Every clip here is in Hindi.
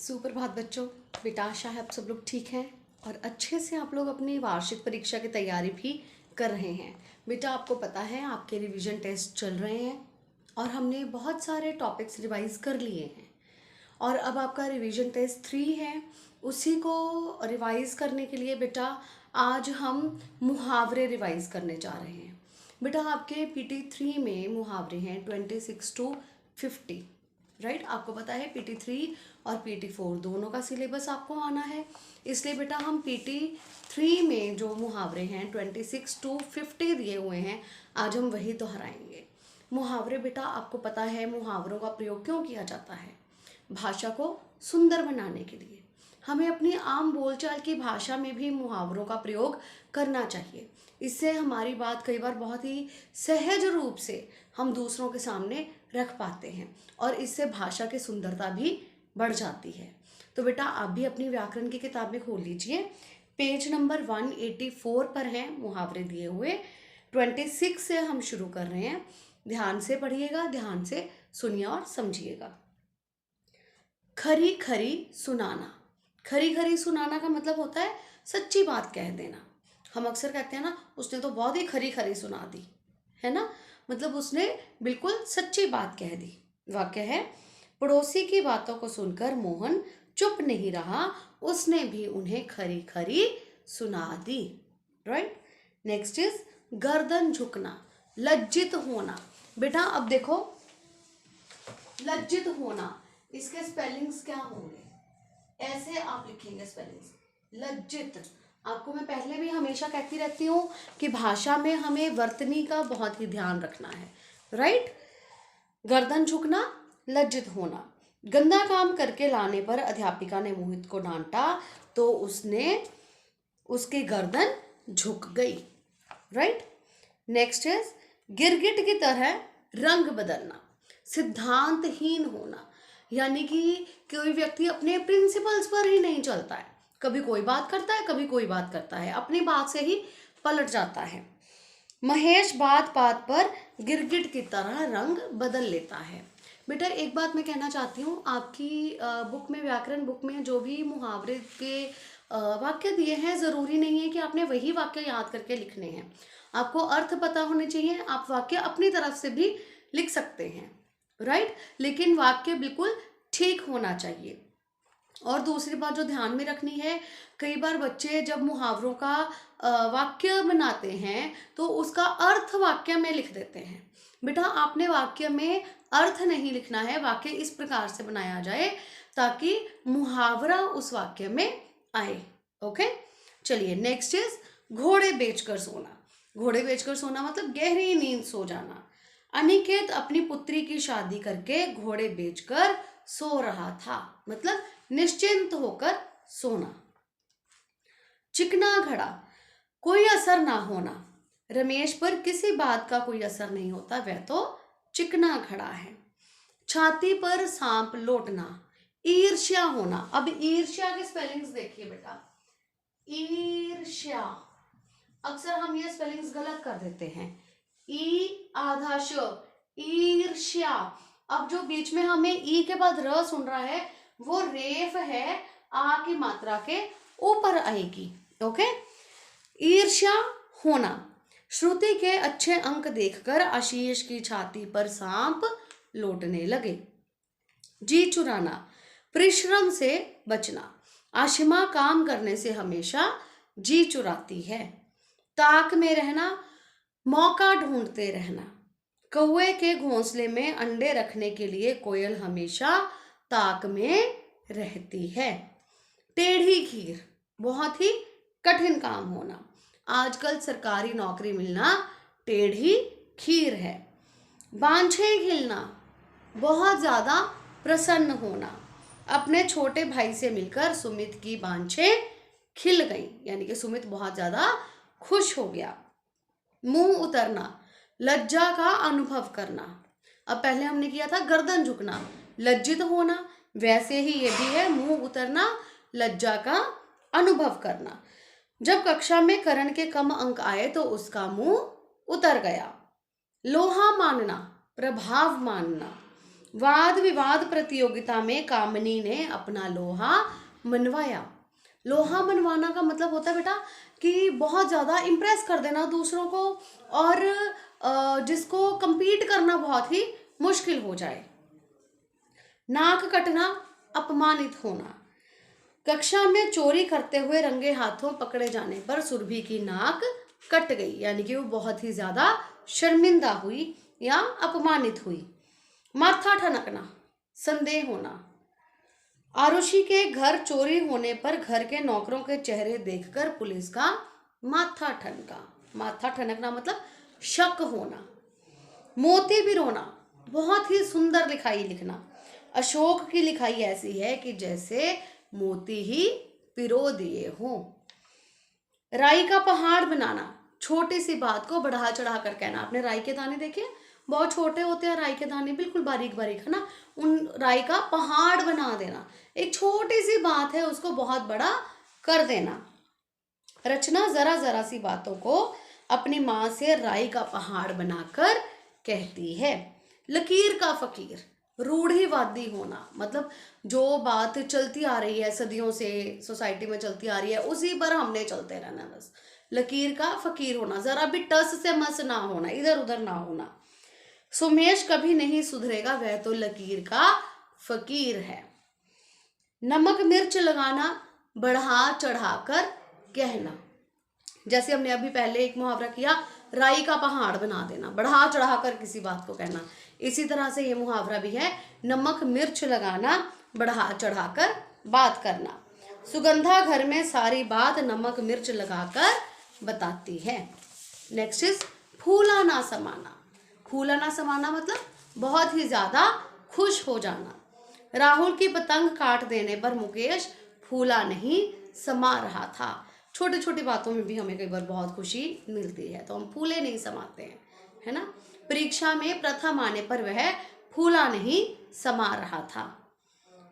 सुप्रभात बच्चों। बेटा आशा है आप सब लोग ठीक हैं और अच्छे से आप लोग अपनी वार्षिक परीक्षा की तैयारी भी कर रहे हैं। बेटा आपको पता है आपके रिवीजन टेस्ट चल रहे हैं और हमने बहुत सारे टॉपिक्स रिवाइज कर लिए हैं और अब आपका रिवीजन टेस्ट 3 है। उसी को रिवाइज करने के लिए बेटा आज हम मुहावरे रिवाइज करने जा रहे हैं। बेटा आपके PT3 में मुहावरे हैं 26 to 50, राइट। आपको पता है PT3 और PT4 दोनों का सिलेबस आपको आना है, इसलिए बेटा हम PT3 में जो मुहावरे हैं 26 to 50 दिए हुए हैं, आज हम वही दोहराएंगे। मुहावरे बेटा आपको पता है मुहावरों का प्रयोग क्यों किया जाता है? भाषा को सुंदर बनाने के लिए। हमें अपनी आम बोलचाल की भाषा में भी मुहावरों का प्रयोग करना चाहिए। इससे हमारी बात कई बार बहुत ही सहज रूप से हम दूसरों के सामने रख पाते हैं और इससे भाषा की सुंदरता भी बढ़ जाती है। तो बेटा आप भी अपनी व्याकरण की किताबें खोल लीजिए। पेज नंबर 184 पर हैं मुहावरे दिए हुए। 26 से हम शुरू कर रहे हैं। ध्यान से पढ़िएगा, ध्यान से सुनिए और समझिएगा। खरी खरी सुनाना। खरी खरी सुनाना का मतलब होता है सच्ची बात कह देना। हम अक्सर कहते हैं ना, उसने तो बहुत ही खरी खरी सुना दी, है ना। मतलब उसने बिल्कुल सच्ची बात कह दी। वाक्य है, पड़ोसी की बातों को सुनकर मोहन चुप नहीं रहा, उसने भी उन्हें खरी खरी सुना दी। राइट। नेक्स्ट इज गर्दन झुकना, लज्जित होना। बेटा अब देखो, लज्जित होना, इसके स्पेलिंग्स क्या होंगे? ऐसे आप लिखेंगे स्पेलिंग्स। लज्जित, आपको मैं पहले भी हमेशा कहती रहती हूँ कि भाषा में हमें वर्तनी का बहुत ही ध्यान रखना है, राइट। गर्दन झुकना, लज्जित होना। गंदा काम करके लाने पर अध्यापिका ने मोहित को डांटा तो उसकी गर्दन झुक गई, राइट। नेक्स्ट इज गिरगिट की तरह रंग बदलना, सिद्धांतहीन होना। यानी कि कोई व्यक्ति अपने प्रिंसिपल्स पर ही नहीं चलता है, कभी कोई बात करता है, कभी कोई बात करता है, अपनी बात से ही पलट जाता है। महेश बात बात पर गिरगिट की तरह रंग बदल लेता है। बेटा एक बात मैं कहना चाहती हूँ, आपकी बुक में, व्याकरण बुक में जो भी मुहावरे के वाक्य दिए हैं, ज़रूरी नहीं है कि आपने वही वाक्य याद करके लिखने हैं। आपको अर्थ पता होने चाहिए। आप वाक्य अपनी तरफ से भी लिख सकते हैं, राइट। लेकिन वाक्य बिल्कुल ठीक होना चाहिए। और दूसरी बात जो ध्यान में रखनी है, कई बार बच्चे जब मुहावरों का वाक्य बनाते हैं तो उसका अर्थ वाक्य में लिख देते हैं। बेटा आपने वाक्य में अर्थ नहीं लिखना है, वाक्य इस प्रकार से बनाया जाए ताकि मुहावरा उस वाक्य में आए। ओके, चलिए नेक्स्ट इज घोड़े बेचकर सोना। घोड़े बेचकर सोना मतलब गहरी नींद सो जाना। अनिकेत अपनी पुत्री की शादी करके घोड़े बेचकर सो रहा था, मतलब निश्चिंत होकर सोना। चिकना घड़ा, कोई असर ना होना। रमेश पर किसी बात का कोई असर नहीं होता, वह तो चिकना घड़ा है। छाती पर सांप लौटना, ईर्ष्या होना। अब ईर्ष्या के स्पेलिंग्स देखिए बेटा। ईर्ष्या, अक्सर हम ये स्पेलिंग्स गलत कर देते हैं। ई आधा श, ईर्ष्या। अब जो बीच में हमें ई के बाद र सुन रहा है वो रेफ है, आ की मात्रा के ऊपर आएगी। ओके। ईर्ष्या होना। श्रुति के अच्छे अंक देखकर आशीष की छाती पर सांप लौटने लगे। जी चुराना, परिश्रम से बचना। आशिमा काम करने से हमेशा जी चुराती है। ताक में रहना, मौका ढूंढते रहना। कौवे के घोंसले में अंडे रखने के लिए कोयल हमेशा ताक में रहती है। टेढ़ी खीर, बहुत ही कठिन काम होना। आजकल सरकारी नौकरी मिलना टेढ़ी खीर है। बांछे खिलना, बहुत ज्यादा प्रसन्न होना। अपने छोटे भाई से मिलकर सुमित की बांछे खिल गई, यानी कि सुमित बहुत ज्यादा खुश हो गया। मुंह उतरना, लज्जा का अनुभव करना। अब पहले हमने किया था गर्दन झुकना, लज्जित होना, वैसे ही ये भी है मुंह उतरना, लज्जा का अनुभव करना। जब कक्षा में करण के कम अंक आए तो उसका मुंह उतर गया। लोहा मानना, प्रभाव मानना। वाद विवाद प्रतियोगिता में कामिनी ने अपना लोहा मनवाया। लोहा मनवाना का मतलब होता है बेटा कि बहुत ज़्यादा इम्प्रेस कर देना दूसरों को, और जिसको compete करना बहुत ही मुश्किल हो जाए। नाक कटना, अपमानित होना। कक्षा में चोरी करते हुए रंगे हाथों पकड़े जाने पर सुरभि की नाक कट गई, यानी कि वो बहुत ही ज्यादा शर्मिंदा हुई या अपमानित हुई। माथा ठनकना, संदेह होना। आरुषि के घर चोरी होने पर घर के नौकरों के चेहरे देखकर पुलिस का माथा ठनका। माथा ठनकना मतलब शक होना। मोती भी रोना, बहुत ही सुंदर लिखाई लिखना। अशोक की लिखाई ऐसी है कि जैसे मोती ही पिरो दिए हों। राई का पहाड़ बनाना, छोटी सी बात को बढ़ा चढ़ा कर कहना। आपने राई के दाने देखे, बहुत छोटे होते हैं राई के दाने, बिल्कुल बारीक बारीक, है ना। उन राई का पहाड़ बना देना, एक छोटी सी बात है उसको बहुत बड़ा कर देना। रचना जरा जरा सी बातों को अपनी माँ से राई का पहाड़ बनाकर कहती है। लकीर का फकीर, रूढ़िवादी होना, मतलब जो बात चलती आ रही है सदियों से सोसाइटी में चलती आ रही है उसी पर हमने चलते रहना बस। लकीर का फकीर होना, जरा भी टस से मस ना होना, इधर उधर ना होना। सुमेश कभी नहीं सुधरेगा, वह तो लकीर का फकीर है। नमक मिर्च लगाना, बढ़ा चढ़ाकर कहना। जैसे हमने अभी पहले एक मुहावरा किया, राई का पहाड़ बना देना, बढ़ा चढ़ाकर किसी बात को कहना। इसी तरह से ये मुहावरा भी है, नमक मिर्च लगाना, बढ़ा चढ़ाकर बात करना। सुगंधा घर में सारी बात नमक मिर्च लगाकर बताती है। नेक्स्ट इज फूला ना समाना। फूला ना समाना मतलब बहुत ही ज्यादा खुश हो जाना। राहुल की पतंग काट देने पर मुकेश फूला नहीं समा रहा था। छोटी छोटी बातों में भी हमें कई बार बहुत खुशी मिलती है तो हम फूले नहीं समाते हैं, है ना। परीक्षा में प्रथम आने पर वह फूला नहीं समा रहा था।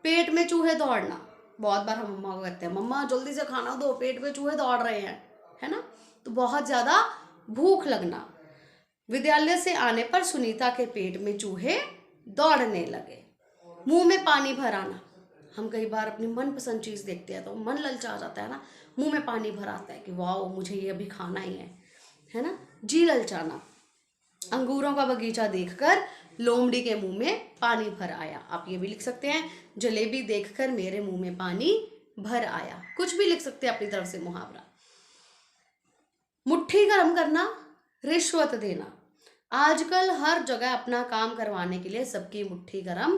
पेट में चूहे दौड़ना, बहुत बार हम मम्मा को कहते हैं मम्मा जल्दी से खाना दो, पेट में चूहे दौड़ रहे हैं, है ना। तो बहुत ज्यादा भूख लगना। विद्यालय से आने पर सुनीता के पेट में चूहे दौड़ने लगे। मुंह में पानी भर आना, हम कई बार अपनी मनपसंद चीज देखते हैं तो मन ललचा जाता है ना, मुंह में पानी भर आता है कि वाह मुझे ये अभी खाना ही है ना। जी ललचाना। अंगूरों का बगीचा देखकर लोमड़ी के मुंह में पानी भर आया। आप ये भी लिख सकते हैं, जलेबी देखकर मेरे मुंह में पानी भर आया। कुछ भी लिख सकते हैं अपनी तरफ से मुहावरा। मुट्ठी गर्म करना, रिश्वत देना। आजकल हर जगह अपना काम करवाने के लिए सबकी मुट्ठी गर्म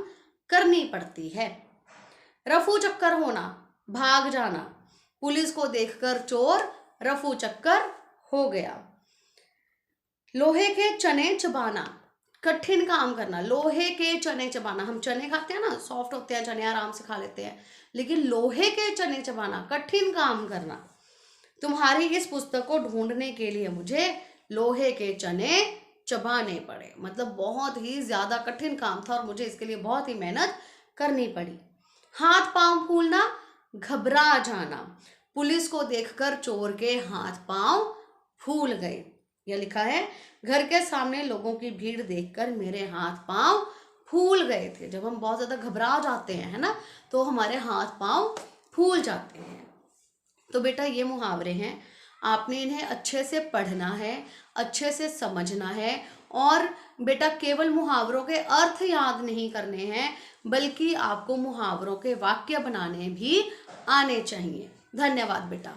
करनी पड़ती है। रफू चक्कर होना, भाग जाना। पुलिस को देखकर चोर रफू चक्कर हो गया। लोहे के चने चबाना, कठिन काम करना। लोहे के चने चबाना, हम चने खाते हैं ना, सॉफ्ट होते हैं चने, आराम से खा लेते हैं, लेकिन लोहे के चने चबाना, कठिन काम करना। तुम्हारी इस पुस्तक को ढूंढने के लिए मुझे लोहे के चने चबाने पड़े, मतलब बहुत ही ज्यादा कठिन काम था और मुझे इसके लिए बहुत ही मेहनत करनी पड़ी। हाथ पांव फूलना, घबरा जाना। पुलिस को देखकर चोर के हाथ पांव फूल गए। यह लिखा है, घर के सामने लोगों की भीड़ देखकर मेरे हाथ पांव फूल गए थे। जब हम बहुत ज्यादा घबरा जाते हैं, है ना, तो हमारे हाथ पांव फूल जाते हैं। तो बेटा ये मुहावरे हैं, आपने इन्हें अच्छे से पढ़ना है, अच्छे से समझना है, और बेटा केवल मुहावरों के अर्थ याद नहीं करने हैं बल्कि आपको मुहावरों के वाक्य बनाने भी आने चाहिए। धन्यवाद बेटा।